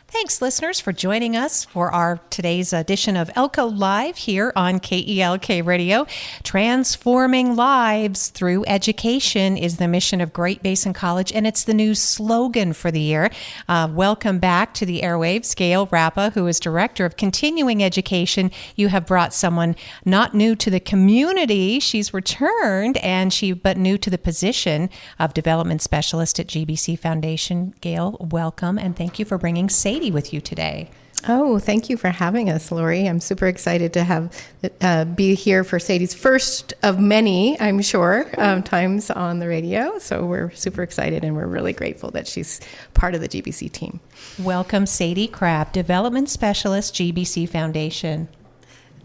Thanks, listeners, for joining us for our today's edition of Elko Live here on KELK Radio. Transforming lives through education is the mission of Great Basin College, and it's the new slogan for the year. Welcome back to the airwaves, Gail Rappa, who is Director of Continuing Education. You have brought someone not new to the community. She's returned, but new to the position of Development Specialist at GBC Foundation. Gail, welcome, and thank you for bringing Sadie with you today. Oh, thank you for having us, Lori. I'm super excited to be here for Sadie's first of many, I'm sure, times on the radio. So we're super excited, and we're really grateful that she's part of the GBC team. Welcome, Sadie Crabb, Development Specialist, GBC Foundation.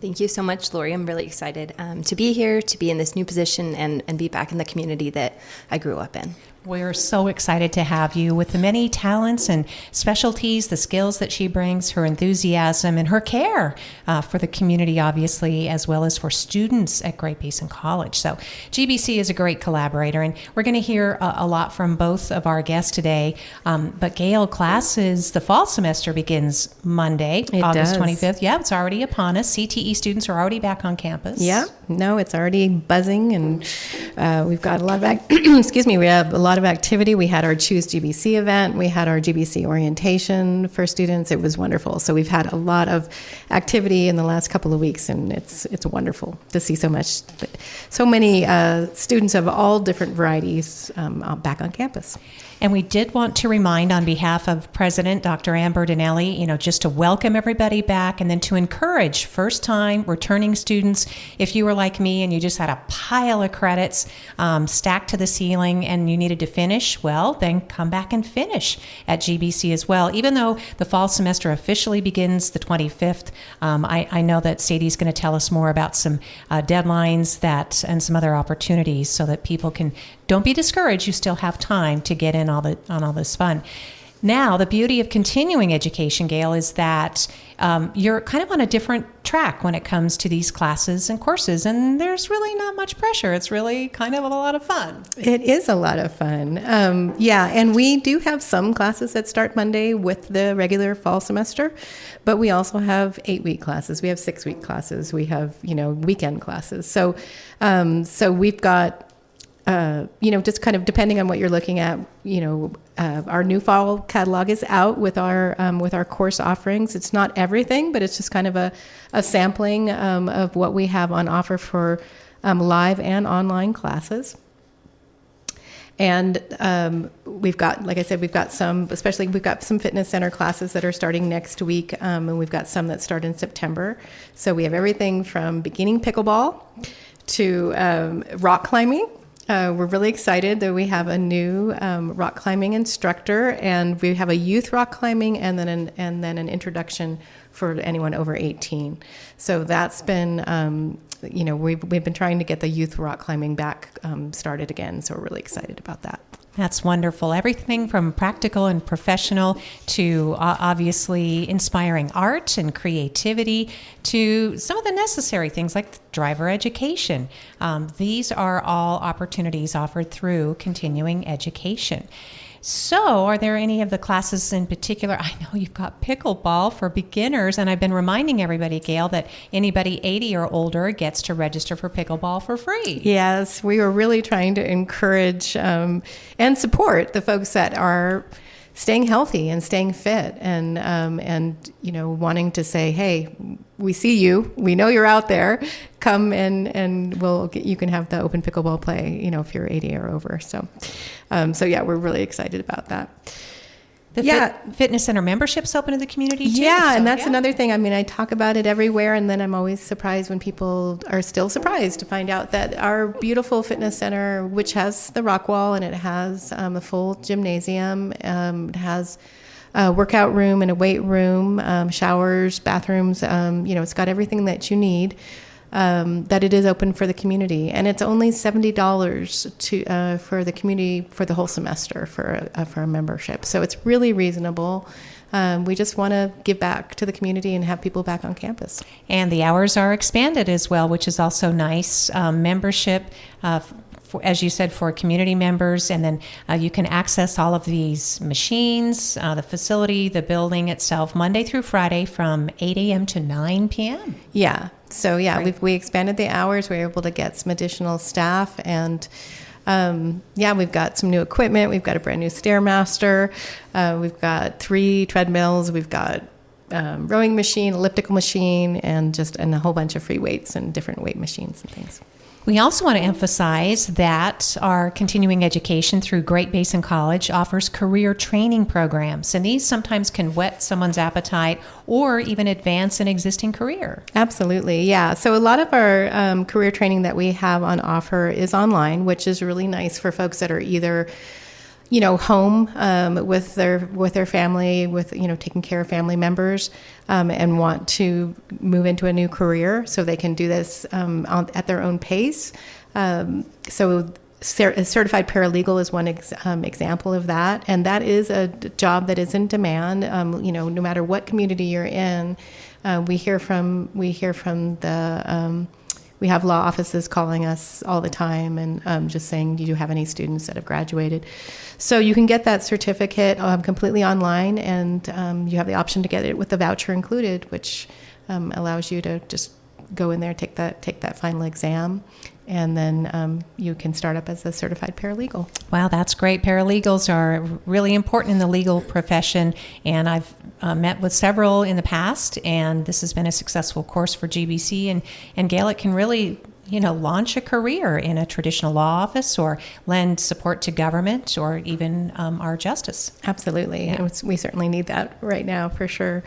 Thank you so much, Lori. I'm really excited to be here, to be in this new position, and be back in the community that I grew up in. We're so excited to have you with the many talents and specialties, the skills that she brings, her enthusiasm, and her care for the community, obviously, as well as for students at Great Basin College. So GBC is a great collaborator, and we're going to hear a lot from both of our guests today. But Gail, the fall semester begins Monday, August 25th. Yeah, it's already upon us. CTE students are already back on campus. Yeah, no, it's already buzzing, and we've got a lot of we have a lot of activity. We had our Choose GBC event. We had our GBC orientation for students. It was wonderful. So we've had a lot of activity in the last couple of weeks, and it's wonderful to see so many students of all different varieties back on campus. And we did want to remind, on behalf of President Dr. Ann Bertinelli, just to welcome everybody back, and then to encourage first-time returning students. If you were like me and you just had a pile of credits stacked to the ceiling and you needed to finish, well, then come back and finish at GBC as well. Even though the fall semester officially begins the 25th, I know that Sadie's going to tell us more about some deadlines and some other opportunities so that people don't be discouraged. You still have time to get in on all this fun. Now, the beauty of continuing education, Gail, is that you're kind of on a different track when it comes to these classes and courses, and there's really not much pressure. It's really kind of a lot of fun. It is a lot of fun. And we do have some classes that start Monday with the regular fall semester, but we also have 8-week classes. We have 6-week classes. We have, weekend classes. So we've got just kind of depending on what you're looking at, our new fall catalog is out with our course offerings. It's not everything, but it's just kind of a sampling of what we have on offer for live and online classes. And we've got, like I said, we've got some fitness center classes that are starting next week, and we've got some that start in September. So we have everything from beginning pickleball to rock climbing. We're really excited that we have a new rock climbing instructor, and we have a youth rock climbing, and then an introduction for anyone over 18. So that's been, we've been trying to get the youth rock climbing back started again. So we're really excited about that. That's wonderful. Everything from practical and professional to obviously inspiring art and creativity to some of the necessary things like driver education. These are all opportunities offered through continuing education. So are there any of the classes in particular? I know you've got pickleball for beginners, and I've been reminding everybody, Gail, that anybody 80 or older gets to register for pickleball for free. Yes, we were really trying to encourage and support the folks that are staying healthy and staying fit, and wanting to say, hey, we see you, we know you're out there, come and you can have the open pickleball play, if you're 80 or over. So yeah, we're really excited about that. The fitness center membership's open to the community too. Yeah, and that's another thing. I mean, I talk about it everywhere, and then I'm always surprised when people are still surprised to find out that our beautiful fitness center, which has the rock wall and it has a full gymnasium, it has a workout room and a weight room, showers, bathrooms, it's got everything that you need. That it is open for the community, and it's only $70 for the community for the whole semester for a membership. So it's really reasonable. We just want to give back to the community and have people back on campus. And the hours are expanded as well, which is also nice. Membership as you said, for community members, and then you can access all of these machines, the facility, the building itself, Monday through Friday from 8 a.m. to 9 p.m. Yeah. So we expanded the hours. We were able to get some additional staff, and we've got some new equipment. We've got a brand new Stairmaster. We've got 3 treadmills. We've got rowing machine, elliptical machine, and a whole bunch of free weights and different weight machines and things. We also want to emphasize that our continuing education through Great Basin College offers career training programs, and these sometimes can whet someone's appetite or even advance an existing career. Absolutely, yeah. So a lot of our career training that we have on offer is online, which is really nice for folks that are either home with their family, taking care of family members, and want to move into a new career, so they can do this at their own pace. So a certified paralegal is one example of that, and that is a job that is in demand. No matter what community you're in, we hear from the we have law offices calling us all the time and just saying, do you have any students that have graduated? So you can get that certificate completely online, and you have the option to get it with the voucher included, which allows you to just go in there, take that final exam, and then you can start up as a certified paralegal. Wow, that's great. Paralegals are really important in the legal profession, and I've met with several in the past, and this has been a successful course for GBC. And Gail, it can really launch a career in a traditional law office or lend support to government or even our justice. Absolutely. Yeah. We certainly need that right now for sure.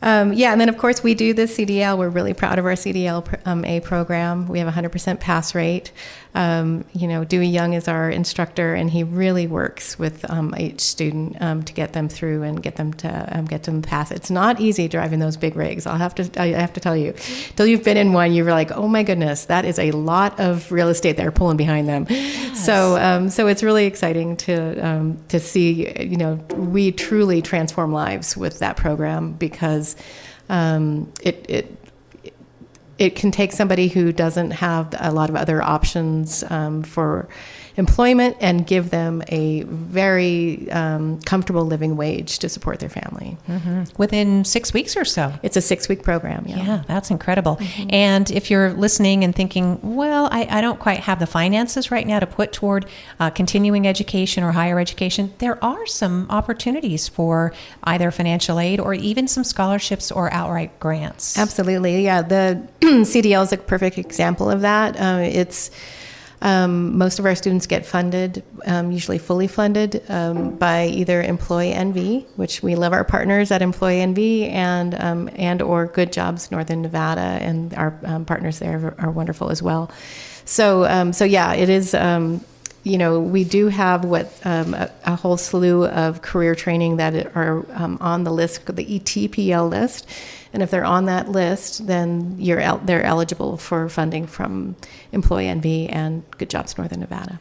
And then of course we do the CDL. We're really proud of our CDL A program. We have 100% pass rate. Dewey Young is our instructor, and he really works with each student to get them through and get them to pass. It's not easy driving those big rigs. I have to tell you, till you've been in one, you're like, oh my goodness, that is a lot of real estate they're pulling behind them. Yes. So it's really exciting to see. We truly transform lives with that program, because it can take somebody who doesn't have a lot of other options for employment and give them a very comfortable living wage to support their family. Mm-hmm. Within 6 weeks or so. It's a 6-week program. Yeah, that's incredible. Mm-hmm. And if you're listening and thinking, well, I don't quite have the finances right now to put toward continuing education or higher education, there are some opportunities for either financial aid or even some scholarships or outright grants. Absolutely. Yeah, the CDL is a perfect example of that. Most of our students get funded, usually fully funded, by either Employee NV, which we love our partners at Employee NV, and or Good Jobs Northern Nevada, and our partners there are wonderful as well. So it is. We do have a whole slew of career training that are on the list, the ETPL list. And if they're on that list, then they're eligible for funding from Employee NV and Good Jobs Northern Nevada.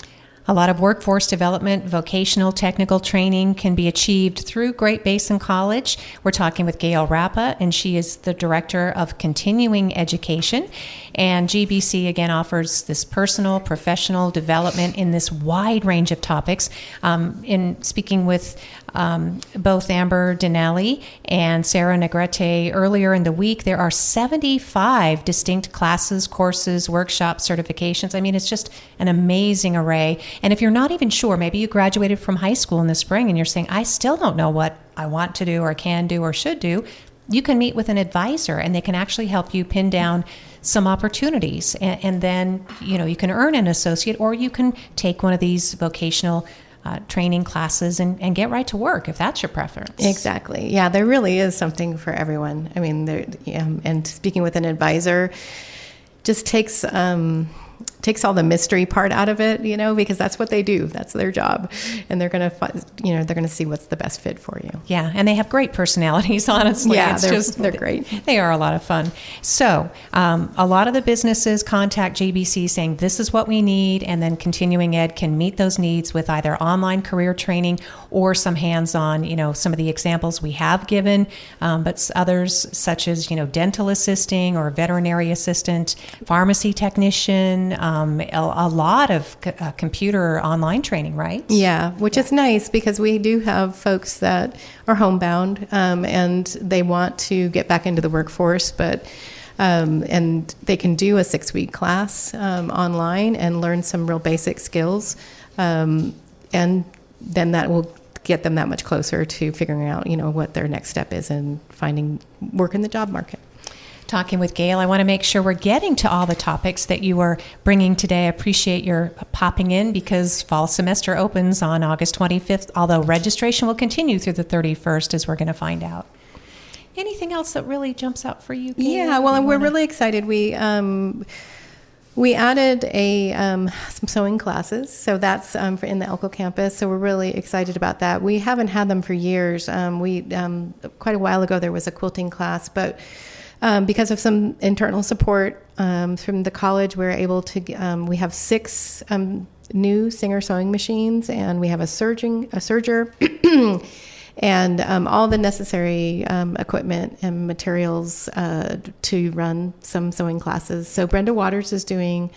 A lot of workforce development, vocational, technical training can be achieved through Great Basin College. We're talking with Gail Rappa, and she is the Director of Continuing Education. And GBC, again, offers this personal, professional development in this wide range of topics. In speaking with both Amber Dinelli and Sarah Negrete earlier in the week, there are 75 distinct classes, courses, workshops, certifications. I mean, it's just an amazing array. And if you're not even sure, maybe you graduated from high school in the spring and you're saying, I still don't know what I want to do or can do or should do, you can meet with an advisor, and they can actually help you pin down some opportunities. And then, you can earn an associate, or you can take one of these vocational training classes and get right to work if that's your preference. Exactly. Yeah, there really is something for everyone. I mean, and speaking with an advisor just takes all the mystery part out of it, because that's what they do. That's their job. And they're going to see what's the best fit for you. Yeah. And they have great personalities, honestly. Yeah, they're great. They are a lot of fun. So a lot of the businesses contact GBC saying this is what we need. And then Continuing Ed can meet those needs with either online career training or some hands-on, some of the examples we have given, but others such as, dental assisting or veterinary assistant, pharmacy technician, a lot of computer online training, right? Yeah, which is nice because we do have folks that are homebound and they want to get back into the workforce, but and they can do a 6-week class online and learn some real basic skills, and then that will get them that much closer to figuring out, what their next step is and finding work in the job market. Talking with Gail, I want to make sure we're getting to all the topics that you are bringing today. I appreciate your popping in because fall semester opens on August 25th, although registration will continue through the 31st, as we're going to find out. Anything else that really jumps out for you, Gail? Yeah, well, and we're really excited. We added some sewing classes, so that's in the Elko campus. So we're really excited about that. We haven't had them for years. Quite a while ago there was a quilting class, but because of some internal support from the college, we're able to. We have 6 new Singer sewing machines, and we have a serger. And all the necessary equipment and materials to run some sewing classes. So Brenda Waters is doing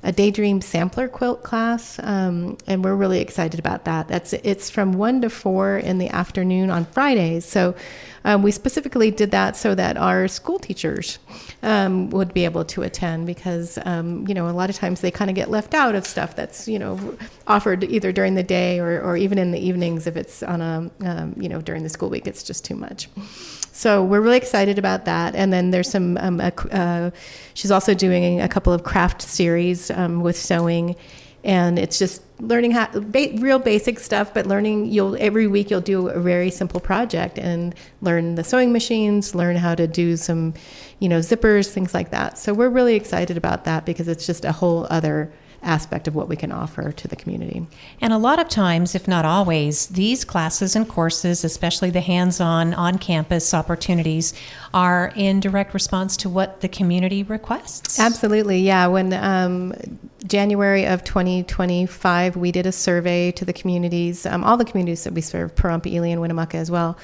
a Daydream sampler quilt class, and we're really excited about that. It's from 1 to 4 in the afternoon on Fridays. So we specifically did that so that our school teachers would be able to attend because, a lot of times they kind of get left out of stuff that's, offered either during the day or even in the evenings if it's on during the school week, it's just too much. So we're really excited about that. And then there's some, she's also doing a couple of craft series with sewing. And it's just learning how real basic stuff, but every week you'll do a very simple project and learn the sewing machines, learn how to do some, zippers, things like that. So we're really excited about that because it's just a whole other aspect of what we can offer to the community. And a lot of times, if not always, these classes and courses, especially the hands-on, on-campus opportunities, are in direct response to what the community requests. Absolutely, yeah. When January of 2025, we did a survey to the communities, all the communities that we serve, Pahrump, Ely, and Winnemucca as well,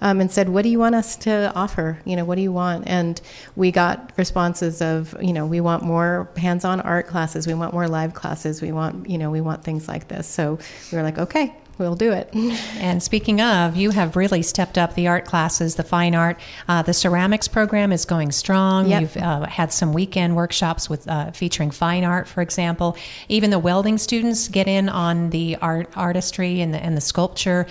and said, what do you want us to offer? What do you want? And we got responses of, we want more hands-on art classes. We want more live classes. We want things like this. So we were like, okay, we'll do it. And speaking of, you have really stepped up the art classes, the fine art. The ceramics program is going strong. Yep. You've had some weekend workshops with featuring fine art, for example. Even the welding students get in on the artistry and the sculpture.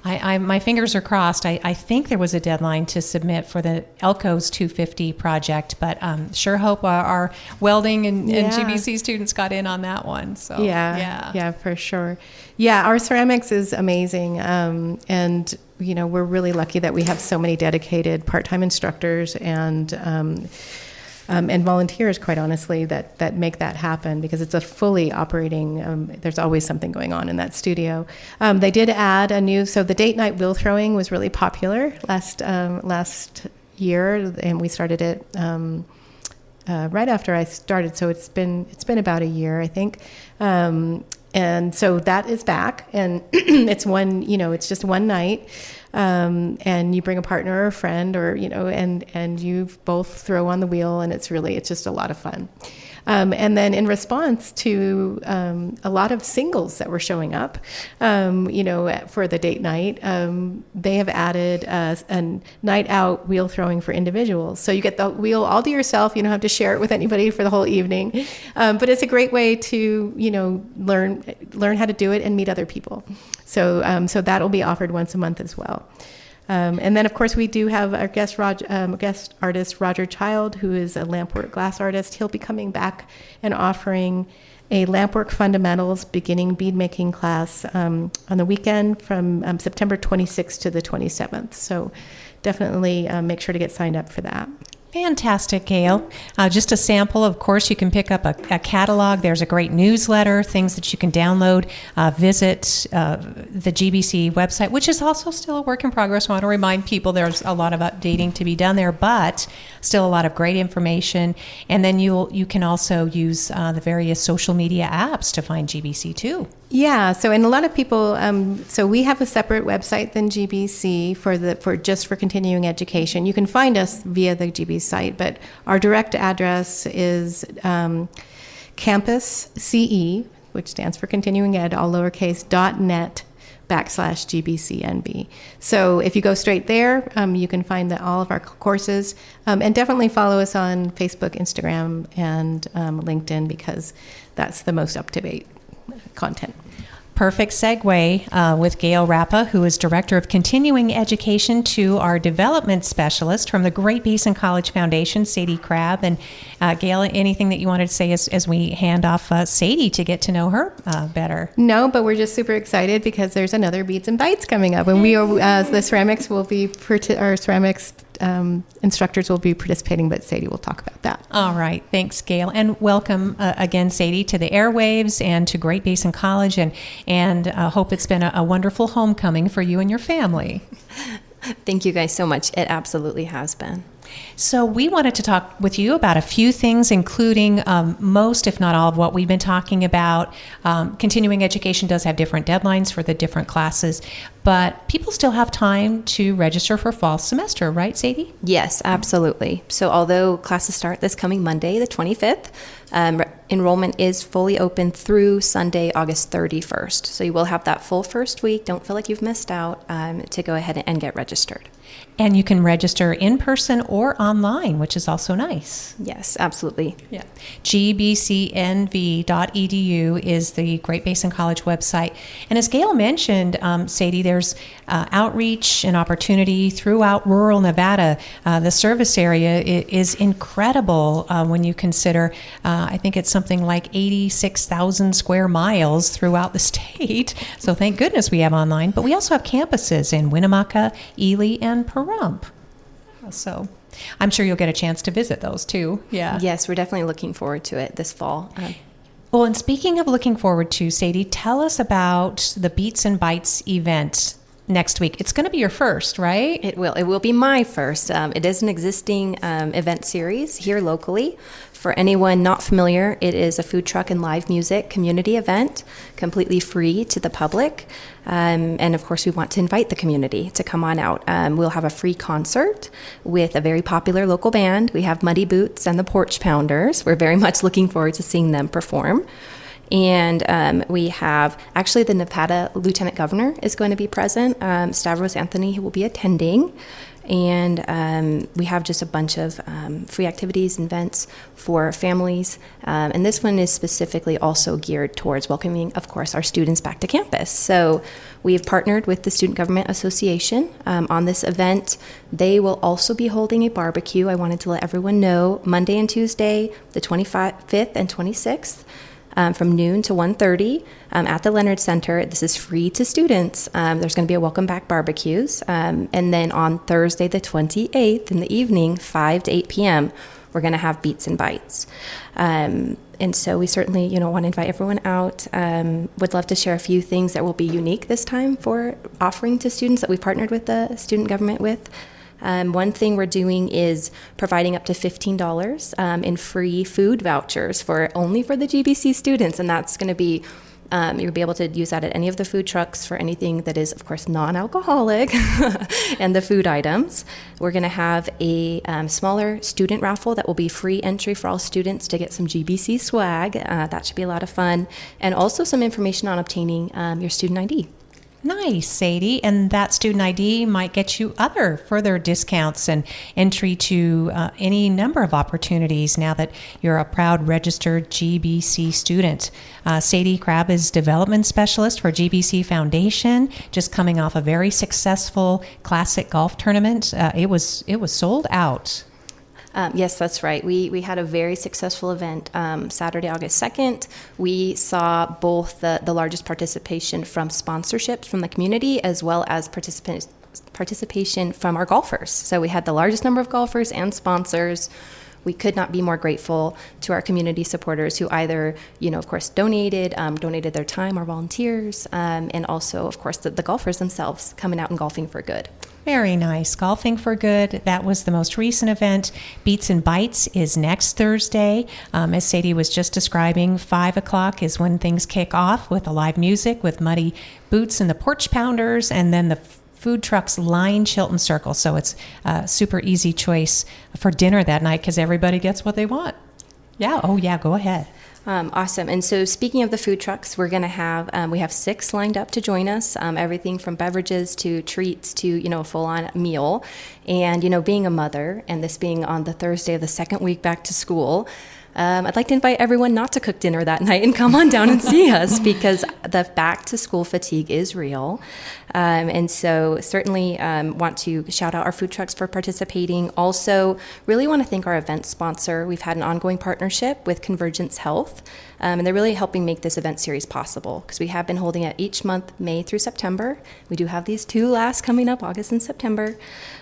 My fingers are crossed. I think there was a deadline to submit for the Elko's 250 project, but sure hope our welding and GBC students got in on that one. So yeah, for sure. Yeah, our ceramics is amazing, and we're really lucky that we have so many dedicated part-time instructors and volunteers, quite honestly, that make that happen because it's a fully operating, there's always something going on in that studio. They did add so the date night wheel throwing was really popular last year, and we started it right after I started, so it's been about a year, I think. And so that is back, and it's just one night. And you bring a partner or a friend and you both throw on the wheel, and it's just a lot of fun. And then in response to a lot of singles that were showing up, for the date night, they have added a night out wheel throwing for individuals. So you get the wheel all to yourself. You don't have to share it with anybody for the whole evening. But it's a great way to, learn how to do it and meet other people. So that will be offered once a month as well. And then, of course, we do have our guest artist, Roger Child, who is a lampwork glass artist. He'll be coming back and offering a lampwork fundamentals beginning beadmaking class on the weekend from September 26th to the 27th. So definitely make sure to get signed up for that. Fantastic, Gail. Just a sample, of course, you can pick up a catalog. There's a great newsletter, things that you can download. Visit the GBC website, which is also still a work in progress. I want to remind people there's a lot of updating to be done there, but still a lot of great information. And then you can also use the various social media apps to find GBC too. Yeah, and a lot of people, so we have a separate website than GBC for continuing education. You can find us via the GBC site, but our direct address is campusce, which stands for continuing ed, all lowercase, .net/GBCNB. So if you go straight there, you can find all of our courses, and definitely follow us on Facebook, Instagram, and LinkedIn, because that's the most up-to-date content. Perfect segue with Gail Rappa, who is Director of Continuing Education, to our Development Specialist from the Great Basin College Foundation, Sadie Crabb. And Gail, anything that you wanted to say as we hand off Sadie to get to know her better? No, but we're just super excited because there's another Beats and Bites coming up, and we are, the ceramics will be, our ceramics instructors will be participating, but Sadie will talk about that. All right. Thanks, Gail. And welcome again, Sadie, to the airwaves and to Great Basin College. And hope it's been a wonderful homecoming for you and your family. Thank you guys so much. It absolutely has been. So we wanted to talk with you about a few things, including most, if not all, of what we've been talking about. Continuing education does have different deadlines for the different classes, but people still have time to register for fall semester, right, Sadie? Yes, absolutely. So although classes start this coming Monday, the 25th, enrollment is fully open through Sunday, August 31st. So you will have that full first week. Don't feel like you've missed out to go ahead and get registered. And you can register in person or online, which is also nice. Yes, absolutely. Yeah. GBCNV.edu is the Great Basin College website. And as Gail mentioned, Sadie, there's outreach and opportunity throughout rural Nevada. The service area is incredible when you consider, I think it's something like 86,000 square miles throughout the state. So thank goodness we have online. But we also have campuses in Winnemucca, Ely, and Pahrump. So I'm sure you'll get a chance to visit those too. Yeah. Yes, we're definitely looking forward to it this fall. Well, and speaking of looking forward to, Sadie, tell us about the Beats and Bites event next week. It's going to be your first, right? It will. It will be my first. It is an existing event series here locally. For anyone not familiar, it is a food truck and live music community event, completely free to the public. And of course, we want to invite the community to come on out. We'll have a free concert with a very popular local band. We have Muddy Boots and the Porch Pounders. We're very much looking forward to seeing them perform. And we have, actually, the Nevada Lieutenant Governor is going to be present. Stavros Anthony, who will be attending. And we have just a bunch of free activities and events for families. And this one is specifically also geared towards welcoming, of course, our students back to campus. So we've partnered with the Student Government Association on this event. They will also be holding a barbecue. I wanted to let everyone know Monday and Tuesday, the 25th and 26th. From noon to 1:30 at the Leonard Center. This is free to students. There's going to be a welcome back barbecues. And then on Thursday, the 28th in the evening, 5 to 8 p.m., we're going to have Beats and Bites. And so we certainly, want to invite everyone out. Would love to share a few things that will be unique this time for offering to students that we've partnered with the student government with. One thing we're doing is providing up to $15 in free food vouchers only for the GBC students, and that's going to be you'll be able to use that at any of the food trucks for anything that is, of course, non-alcoholic and the food items. We're going to have a smaller student raffle that will be free entry for all students to get some GBC swag. That should be a lot of fun, and also some information on obtaining your student ID. Nice, Sadie. And that student ID might get you other further discounts and entry to any number of opportunities now that you're a proud registered GBC student. Sadie Crabb is Development Specialist for GBC Foundation, just coming off a very successful classic golf tournament. It was sold out. Yes, that's right. We had a very successful event Saturday, August 2nd. We saw both the largest participation from sponsorships from the community as well as participation from our golfers. So we had the largest number of golfers and sponsors. We could not be more grateful to our community supporters who either, of course, donated their time, our volunteers, and also, of course, the golfers themselves coming out and golfing for good. Very nice. Golfing for Good. That was the most recent event. Beats and Bites is next Thursday. As Sadie was just describing, 5 o'clock is when things kick off with the live music with Muddy Boots and the Porch Pounders, and then the food trucks line Chilton Circle. So it's a super easy choice for dinner that night because everybody gets what they want. Yeah. Oh, yeah. Go ahead. Awesome. And so speaking of the food trucks, we're going to have, we have 6 lined up to join us, everything from beverages to treats to, a full-on meal. And, being a mother and this being on the Thursday of the second week back to school, I'd like to invite everyone not to cook dinner that night and come on down and see us because the back to school fatigue is real. And so certainly want to shout out our food trucks for participating. Also, really want to thank our event sponsor. We've had an ongoing partnership with Convergence Health, and they're really helping make this event series possible because we have been holding it each month, May through September. We do have these 2 last coming up, August and September.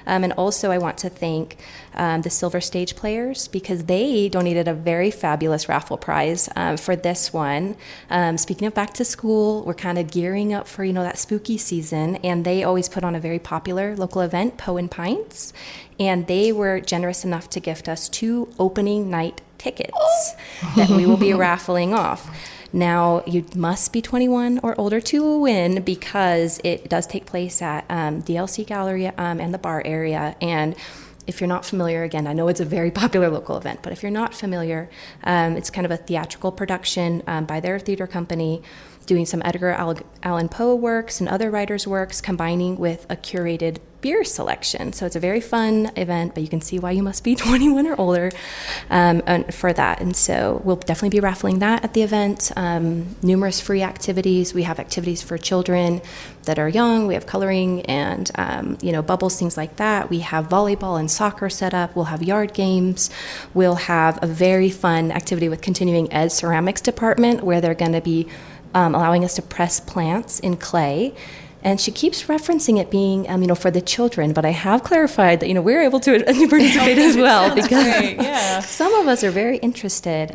And also I want to thank the Silver Stage Players because they donated a very fabulous raffle prize for this one. Speaking of back to school, we're kind of gearing up for, that spooky season, and they always put on a very popular local event, Poe and Pints, and they were generous enough to gift us 2 opening night tickets that we will be raffling off. Now, you must be 21 or older to win because it does take place at DLC Gallery and the bar area. And if you're not familiar, again, I know it's a very popular local event, but if you're not familiar, it's kind of a theatrical production by their theater company, doing some Edgar Allan Poe works and other writers' works, combining with a curated beer selection. So it's a very fun event, but you can see why you must be 21 or older for that. And so we'll definitely be raffling that at the event. Numerous free activities. We have activities for children that are young. We have coloring and, bubbles, things like that. We have volleyball and soccer set up. We'll have yard games. We'll have a very fun activity with continuing ed ceramics department where they're going to be allowing us to press plants in clay. And she keeps referencing it being, for the children, but I have clarified that, we're able to participate as well because some of us are very interested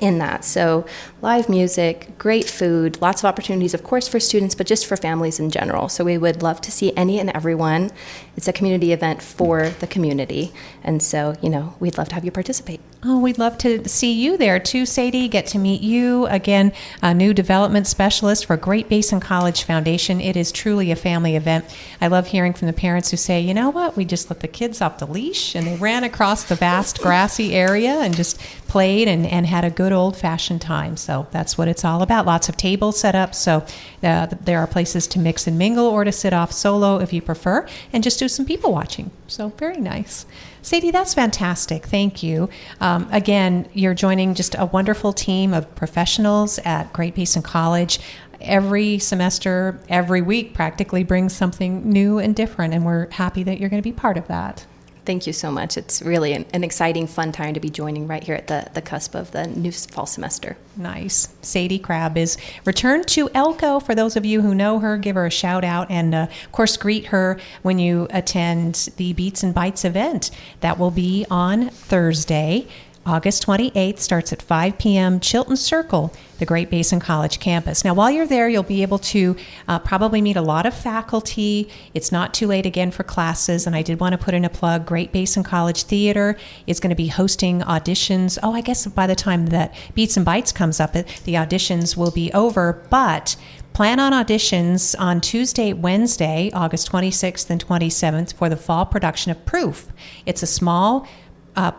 in that. So live music, great food, lots of opportunities, of course, for students, but just for families in general. So we would love to see any and everyone. It's a community event for the community. And so, we'd love to have you participate. Oh, we'd love to see you there too, Sadie. Get to meet you. Again, a new development specialist for Great Basin College Foundation. It is truly a family event. I love hearing from the parents who say, you know what, we just let the kids off the leash and they ran across the vast grassy area and just played and had a good old-fashioned time. So that's what it's all about. Lots of tables set up. So there are places to mix and mingle or to sit off solo if you prefer and just do some people watching. So very nice. Sadie, that's fantastic. Thank you. Again, you're joining just a wonderful team of professionals at Great Basin College. Every semester, every week practically brings something new and different, and we're happy that you're going to be part of that. Thank you so much. It's really an exciting, fun time to be joining right here at the cusp of the new fall semester. Nice. Sadie Crabb is returned to Elko. For those of you who know her, give her a shout out and, of course, greet her when you attend the Beats and Bites event. That will be on Thursday, August 28th, starts at 5 p.m., Chilton Circle, the Great Basin College campus. Now, while you're there, you'll be able to probably meet a lot of faculty. It's not too late again for classes, and I did want to put in a plug. Great Basin College Theater is going to be hosting auditions. I guess by the time that Beats and Bites comes up, the auditions will be over, but plan on auditions on Tuesday, Wednesday, August 26th and 27th for the fall production of Proof. It's a small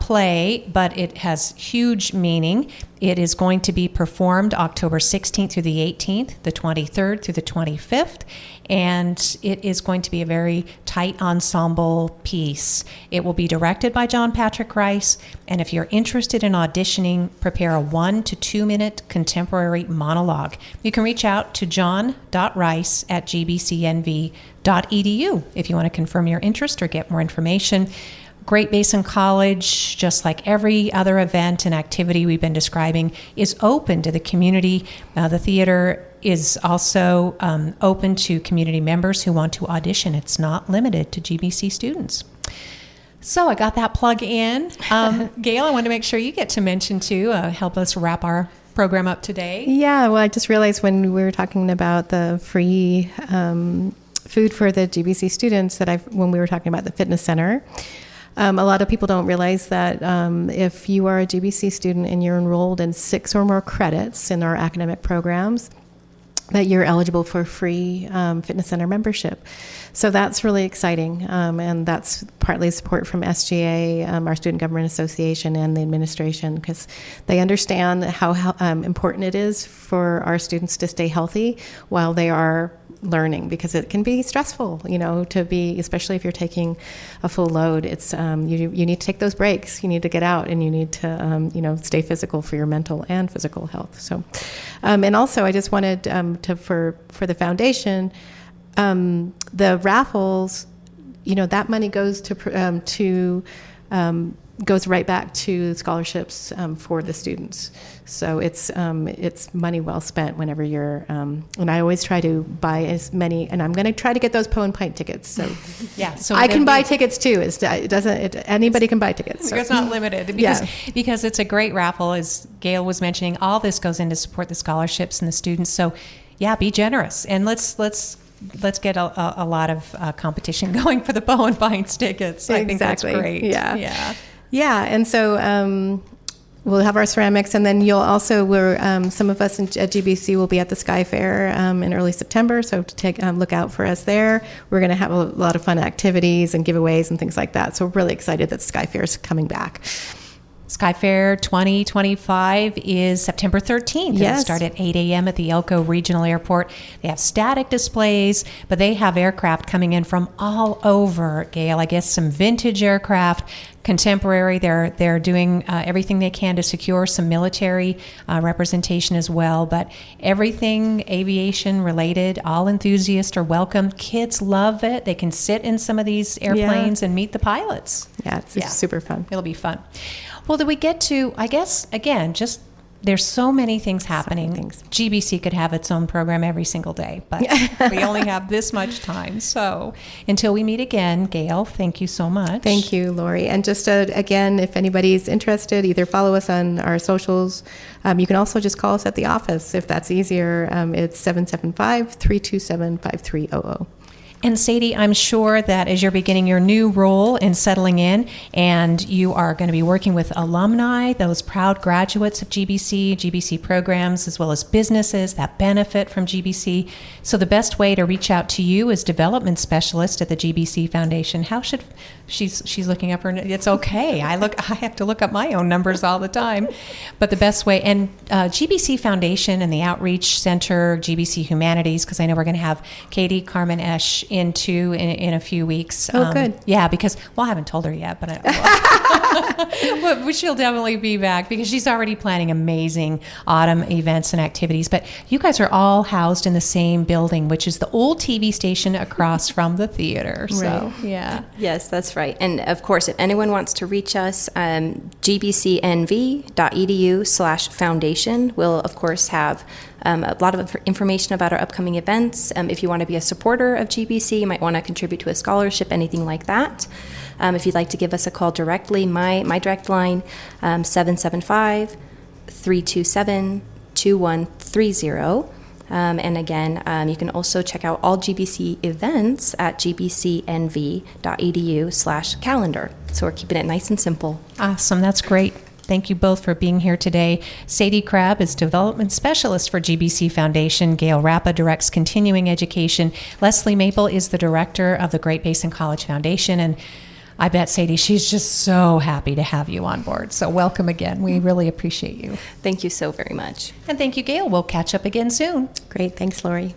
play, but it has huge meaning. It is going to be performed October 16th through the 18th, the 23rd through the 25th, and it is going to be a very tight ensemble piece. It will be directed by John Patrick Rice, and if you're interested in auditioning, prepare a 1 to 2 minute contemporary monologue. You can reach out to john.rice@gbcnv.edu if you want to confirm your interest or get more information. Great Basin College, just like every other event and activity we've been describing, is open to the community. The theater is also open to community members who want to audition. It's not limited to GBC students. So I got that plug in. Gail, I wanted to make sure you get to mention too, help us wrap our program up today. Yeah, well, I just realized when we were talking about the free food for the GBC students when we were talking about the fitness center, a lot of people don't realize that if you are a GBC student and you're enrolled in 6 or more credits in our academic programs, that you're eligible for free fitness center membership. So that's really exciting, and that's partly support from SGA, our Student Government Association, and the administration, because they understand how important it is for our students to stay healthy while they are learning, because it can be stressful, to be, especially if you're taking a full load. It's you need to take those breaks. You need to get out, and you need to stay physical for your mental and physical health. So, and also I just wanted for the foundation, the raffles, that money goes goes right back to scholarships for the students. So it's money well spent whenever you're, and I always try to buy as many, and I'm going to try to get those Poe and Pint tickets. So yeah, so I can buy tickets too. Anybody can buy tickets. So. It's not limited because it's a great raffle. As Gail was mentioning, all this goes in to support the scholarships and the students. So yeah, be generous, and let's get a lot of competition going for the Poe and Pints tickets. I think that's great. Yeah, and so we'll have our ceramics, and then some of us at GBC will be at the Sky Fair in early September, so to look out for us there. We're going to have a lot of fun activities and giveaways and things like that, so we're really excited that Sky Fair is coming back. Sky Fair 2025 is September 13th. Yes. It'll start at 8 a.m. at the Elko Regional Airport. They have static displays, but they have aircraft coming in from all over, Gail. I guess some vintage aircraft, contemporary. They're doing everything they can to secure some military representation as well. But everything aviation related, all enthusiasts are welcome. Kids love it. They can sit in some of these airplanes and meet the pilots. Yeah, it's super fun. It'll be fun. Well, do we get to, I guess, again, just there's so many things happening. GBC could have its own program every single day, but we only have this much time. So until we meet again, Gail, thank you so much. Thank you, Lori. And just again, if anybody's interested, either follow us on our socials. You can also just call us at the office if that's easier. It's 775-327-5300. And Sadie, I'm sure that as you're beginning your new role in settling in, and you are going to be working with alumni, those proud graduates of GBC programs, as well as businesses that benefit from GBC. So the best way to reach out to you is development specialist at the GBC Foundation. How should she's looking up her? It's okay. I have to look up my own numbers all the time, but the best way, and GBC Foundation and the Outreach Center, GBC Humanities, because I know we're going to have Katie Carmen Esch in a few weeks. Oh, good. Yeah, because, I haven't told her yet, but but she'll definitely be back because she's already planning amazing autumn events and activities. But you guys are all housed in the same building, which is the old TV station across from the theater. So, yeah. Yes, that's right. And of course, if anyone wants to reach us, GBCNV.edu/foundation will, of course, have a lot of information about our upcoming events. If you want to be a supporter of GBC, you might want to contribute to a scholarship, anything like that. If you'd like to give us a call directly, my direct line, 775-327-2130. And again, you can also check out all GBC events at gbcnv.edu/calendar. So we're keeping it nice and simple. Awesome. That's great. Thank you both for being here today. Sadie Crabb is Development Specialist for GBC Foundation. Gail Rappa directs continuing education. Leslie Maple is the Director of the Great Basin College Foundation. And I bet, Sadie, she's just so happy to have you on board. So welcome again. We really appreciate you. Thank you so very much. And thank you, Gail. We'll catch up again soon. Great. Thanks, Lori.